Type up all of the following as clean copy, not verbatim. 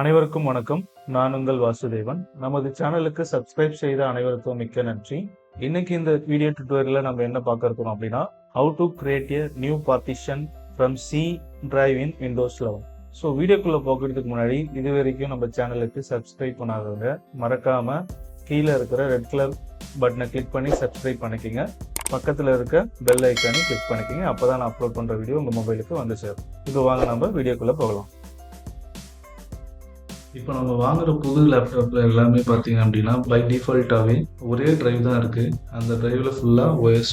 அனைவருக்கும் வணக்கம். நான் உங்கள் வாசுதேவன். நமது சேனலுக்கு சப்ஸ்கிரைப் செய்த அனைவருக்கும் மிக்க நன்றி. இன்னைக்கு இந்த வீடியோ டியூட்டோரியல்ல நம்ம என்ன பார்க்க இருக்கோம் அப்படின்னா, how to create a new partition from C drive in Windows 11. So வீடியோக்குள்ள போகிறதுக்கு முன்னாடி இது வரைக்கும் நம்ம சேனலுக்கு சப்ஸ்கிரைப் பண்ணாதவங்க மறக்காம கீழே இருக்கிற ரெட் கலர் பட்டனை கிளிக் பண்ணி சப்ஸ்கிரைப் பண்ணிக்கோங்க. பக்கத்தில் இருக்க பெல் ஐக்கானை கிளிக் பண்ணிக்கோங்க. அப்போதான் நான் அப்லோட் பண்ணுற வீடியோ உங்கள் மொபைலுக்கு வந்து சேரும். இப்போ வாங்க நம்ம வீடியோக்குள்ளே போகலாம். இப்போ நம்ம வாங்குற புது லேப்டாப்பில் எல்லாமே பார்த்தீங்க அப்படின்னா பை டிஃபால்ட்டாகவே ஒரே ட்ரைவ் தான் இருக்குது. அந்த ட்ரைவில் ஃபுல்லாக ஓஎஸ்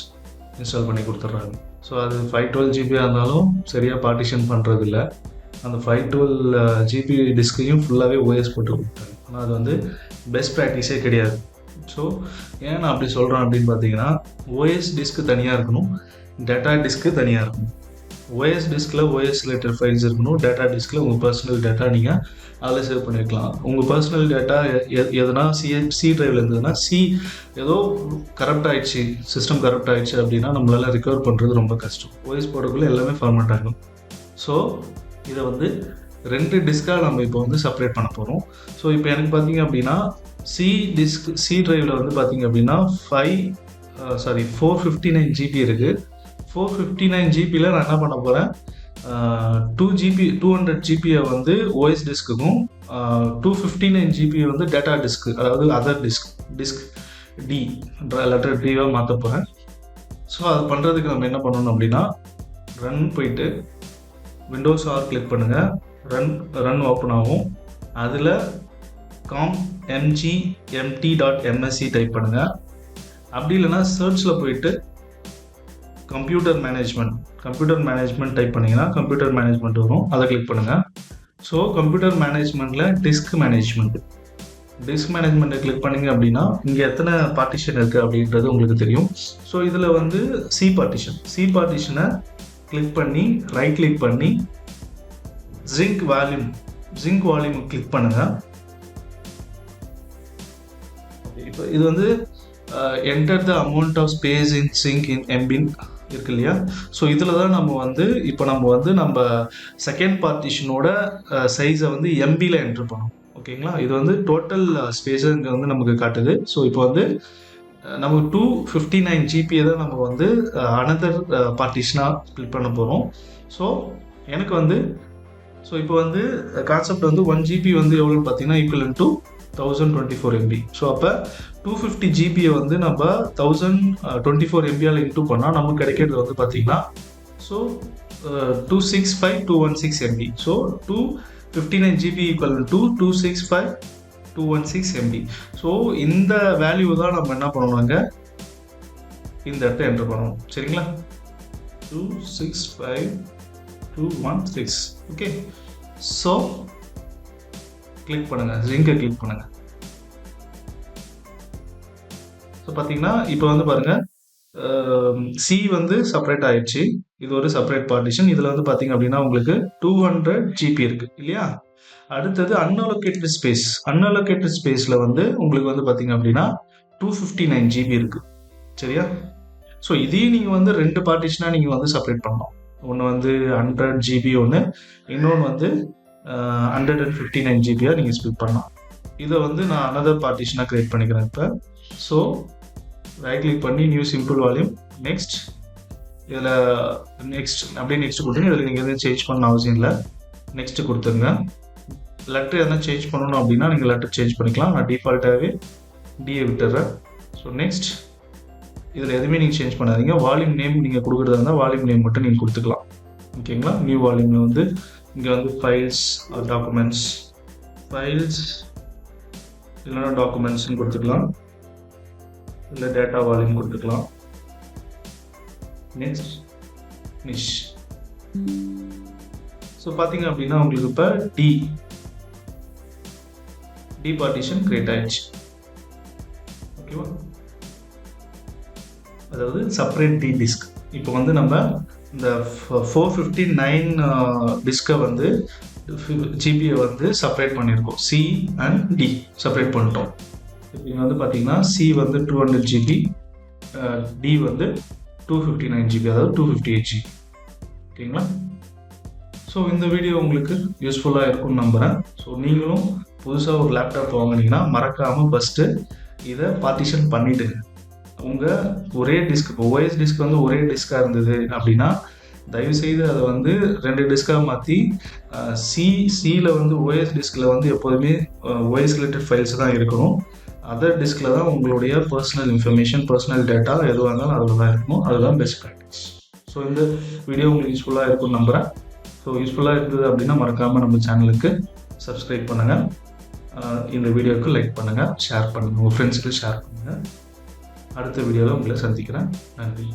இன்ஸ்டால் பண்ணி கொடுத்துட்றாங்க. ஸோ அது 512 ஜிபியாக இருந்தாலும் சரியாக பார்ட்டிஷன் பண்ணுறதில்ல. அந்த 512 ஜிபி டிஸ்கையும் ஃபுல்லாகவே ஓஎஸ் போட்டு கொடுத்தாங்க. ஆனால் அது வந்து பெஸ்ட் ப்ராக்டிஸே கிடையாது. ஸோ ஏன் நான் அப்படி சொல்கிறேன் அப்படின்னு பார்த்தீங்கன்னா, ஓஎஸ் டிஸ்க்கு தனியாக இருக்கணும், டேட்டா டிஸ்க்கு தனியாக இருக்கணும். ஓஎஸ் டிஸ்கில் ஓஎஸ் ரிலேட்டட் ஃபைல்ஸ் இருக்கணும், டேட்டா டிஸ்கில் உங்கள் பர்சனல் டேட்டா நீங்கள் அதில் சேவ் பண்ணியிருக்கலாம். உங்கள் பர்சனல் டேட்டா எதுனா சி ட்ரைவில் இருந்ததுன்னா ஏதோ கரப்ட் ஆகிடுச்சு, சிஸ்டம் கரப்ட் ஆகிடுச்சு அப்படின்னா நம்மளால் ரிகவர் பண்ணுறது ரொம்ப கஷ்டம். ஓஎஸ் போடக்குள்ளே எல்லாமே ஃபார்மேட் ஆகும். ஸோ இதை வந்து 2 டிஸ்காக நம்ம இப்போ வந்து செப்பரேட் பண்ண போகிறோம். ஸோ இப்போ எனக்கு பார்த்தீங்க அப்படின்னா சி ட்ரைவில் வந்து பார்த்தீங்க அப்படின்னா 459 ஜிபி இருக்குது. 459 ஜிபியில் நான் என்ன பண்ண போகிறேன், 200 ஜிபியை வந்து ஓஎஸ் டிஸ்க்குக்கும் 259 ஜிபியை வந்து டேட்டா டிஸ்க்கு, அதாவது அதர் டிஸ்க் டி லெட்டர் டிவாக மாற்ற போகிறேன். ஸோ அது பண்ணுறதுக்கு நம்ம என்ன பண்ணணும் அப்படின்னா, ரன் போயிட்டு விண்டோஸ் ஆர் கிளிக் பண்ணுங்கள். ரன் ஓப்பன் ஆகும். அதில் mgmt.msc டைப் பண்ணுங்கள். அப்படி இல்லைன்னா சர்ச்சில் போயிட்டு கம்ப்யூட்டர் மேனேஜ்மெண்ட் டைப் பண்ணிங்கன்னா கம்ப்யூட்டர் மேனேஜ்மெண்ட் வரும். அதை கிளிக் பண்ணுங்கள். ஸோ கம்ப்யூட்டர் மேனேஜ்மெண்ட்டில் டிஸ்க் மேனேஜ்மெண்ட்டை கிளிக் பண்ணிங்க அப்படின்னா இங்கே எத்தனை பார்ட்டிஷன் இருக்குது அப்படின்றது உங்களுக்கு தெரியும். ஸோ இதில் வந்து சி பார்ட்டிஷனை கிளிக் பண்ணி ரைட் கிளிக் பண்ணி ஜிங்க் வால்யூம் கிளிக் பண்ணுங்கள். இப்போ இது வந்து enter the amount of space in shrink in எம்பின் இருக்கு இல்லையா. ஸோ இதில் தான் நம்ம செகண்ட் பார்ட்டிஷனோட சைஸை வந்து எம்பியில் என்ட்ரு பண்ணோம். ஓகேங்களா. இது வந்து டோட்டல் ஸ்பேஸை இங்கே வந்து நமக்கு காட்டுது. ஸோ இப்போ வந்து நம்ம 259 ஜிபியை தான் நம்ம வந்து அனதர் பார்ட்டிஷனாக ஸ்ப்ளிட் பண்ண போகிறோம். ஸோ எனக்கு வந்து இப்போ வந்து கான்செப்ட் வந்து 1 ஜிபி வந்து எவ்வளோன்னு பார்த்தீங்கன்னா ஈக்குவல் டு 1024 MB. ஸோ அப்போ 250 ஜிபியை வந்து நம்ம 1024 MBயால் இன்டூ பண்ணால் நமக்கு கிடைக்கிறது வந்து பார்த்தீங்கன்னா 265,216 MB. So 259 GB equal to 265,216 MB. So இந்த வேல்யூ தான் நம்ம என்ன பண்ணணுங்க, இந்த இடத்த என்டர் பண்ணணும். சரிங்களா. 265,216. ஓகே. ஸோ கிளிக் பண்ணுங்கள், ஜிங்கை கிளிக் பண்ணுங்கள். ஸோ பார்த்தீங்கன்னா இப்போ வந்து பாருங்கள், சி வந்து செப்பரேட் ஆயிடுச்சு. இது ஒரு செப்பரேட் பார்ட்டிஷன். இதில் வந்து பார்த்தீங்க அப்படின்னா உங்களுக்கு 200 ஜிபி இருக்குது இல்லையா. அடுத்தது அன்அலோகேட்டட் ஸ்பேஸில் வந்து உங்களுக்கு வந்து பார்த்தீங்க அப்படின்னா 259 ஜிபி இருக்குது. சரியா. ஸோ இதையும் நீங்கள் வந்து 2 பார்ட்டிஷனாக நீங்கள் வந்து செப்பரேட் பண்ணலாம். ஒன்று வந்து 100 ஜிபி, இன்னொன்று வந்து 159 ஜிபியாக நீங்கள் ஸ்ப்ளிட் பண்ணலாம். இதை வந்து நான் அனதர் பார்ட்டிஷனாக க்ரியேட் பண்ணிக்கிறேன் இப்போ. ஸோ ரைட் கிளிக் பண்ணி நியூ சிம்பிள் வால்யூம், நெக்ஸ்ட். இதில் அப்படியே நெக்ஸ்ட் கொடுத்துருங்க. இதில் நீங்கள் எதுவும் சேஞ்ச் பண்ண அவசியம் இல்லை. நெக்ஸ்ட்டு கொடுத்துருங்க. லெட்டர் எதனா சேஞ்ச் பண்ணணும் அப்படின்னா நீங்கள் லெட்டர் சேஞ்ச் பண்ணிக்கலாம். நான் டிஃபால்ட்டாகவே டியை விட்டுறேன். So next. இதில் எதுவுமே நீங்கள் சேஞ்ச் பண்ணாதீங்க. வால்யூம் நேம் நீங்கள் கொடுக்குறதா இருந்தால் வால்யூம் நேம் மட்டும் நீங்கள் கொடுத்துக்கலாம். ஓகேங்களா. நியூ வால்யூமில் வந்து இங்கே வந்து ஃபைல்ஸ் இல்லைன்னா டாக்குமெண்ட்ஸ்னு கொடுத்துக்கலாம், இல்லை டேட்டா வால்யூம் கொடுத்துக்கலாம். நெக்ஸ்ட் நிஷ். ஸோ பார்த்தீங்க அப்படின்னா உங்களுக்கு இப்போ டி பார்ட்டிஷன் கிரியேட் ஆயிடுச்சு. ஓகேவா. அதாவது செப்பரேட் டி டிஸ்க். இப்போ வந்து நம்ம இந்த 459 டிஸ்கை வந்து ஜிபியை வந்து செப்பரேட் பண்ணியிருக்கோம். சி அண்ட் டி செப்பரேட் பண்ணிட்டோம். இங்கே வந்து பார்த்தீங்கன்னா சி வந்து 200 ஜிபி, டி வந்து 259 ஜிபி, அதாவது 258 ஜிபி. ஓகேங்களா. ஸோ இந்த வீடியோ உங்களுக்கு யூஸ்ஃபுல்லாக இருக்கும்னு நம்புகிறேன். ஸோ நீங்களும் புதுசாக ஒரு லேப்டாப் வாங்கினீங்கன்னா மறக்காமல் ஃபஸ்ட்டு இதை பார்ட்டிஷன் பண்ணிவிடுங்க. உங்கள் ஒரே டிஸ்க், இப்போ ஓஎஸ் டிஸ்க் வந்து ஒரே டிஸ்காக இருந்தது அப்படின்னா தயவுசெய்து அதை வந்து 2 டிஸ்காக மாற்றி சியில் வந்து ஓஎஸ் டிஸ்கில் வந்து எப்போதுமே ஓஎஸ் ரிலேட்டட் ஃபைல்ஸ் தான் இருக்கணும். அதர் டிஸ்கில் தான் உங்களுடைய பர்சனல் இன்ஃபர்மேஷன், பர்சனல் டேட்டா எதுவாக இருந்தாலும் அதில் தான் இருக்கணும். அதுதான் பெஸ்ட் ப்ராக்டிஸ். ஸோ இந்த வீடியோ உங்களுக்கு யூஸ்ஃபுல்லாக இருக்கும்னு நம்புகிறேன். ஸோ யூஸ்ஃபுல்லாக இருந்தது அப்படின்னா மறக்காமல் நம்ம சேனலுக்கு சப்ஸ்கிரைப் பண்ணுங்கள். இந்த வீடியோவுக்கு லைக் பண்ணுங்கள், ஷேர் பண்ணுங்கள், உங்கள் ஃப்ரெண்ட்ஸுக்கு ஷேர் பண்ணுங்கள். அடுத்த வீடியோவில் உங்களை சந்திக்கிறேன். நன்றி.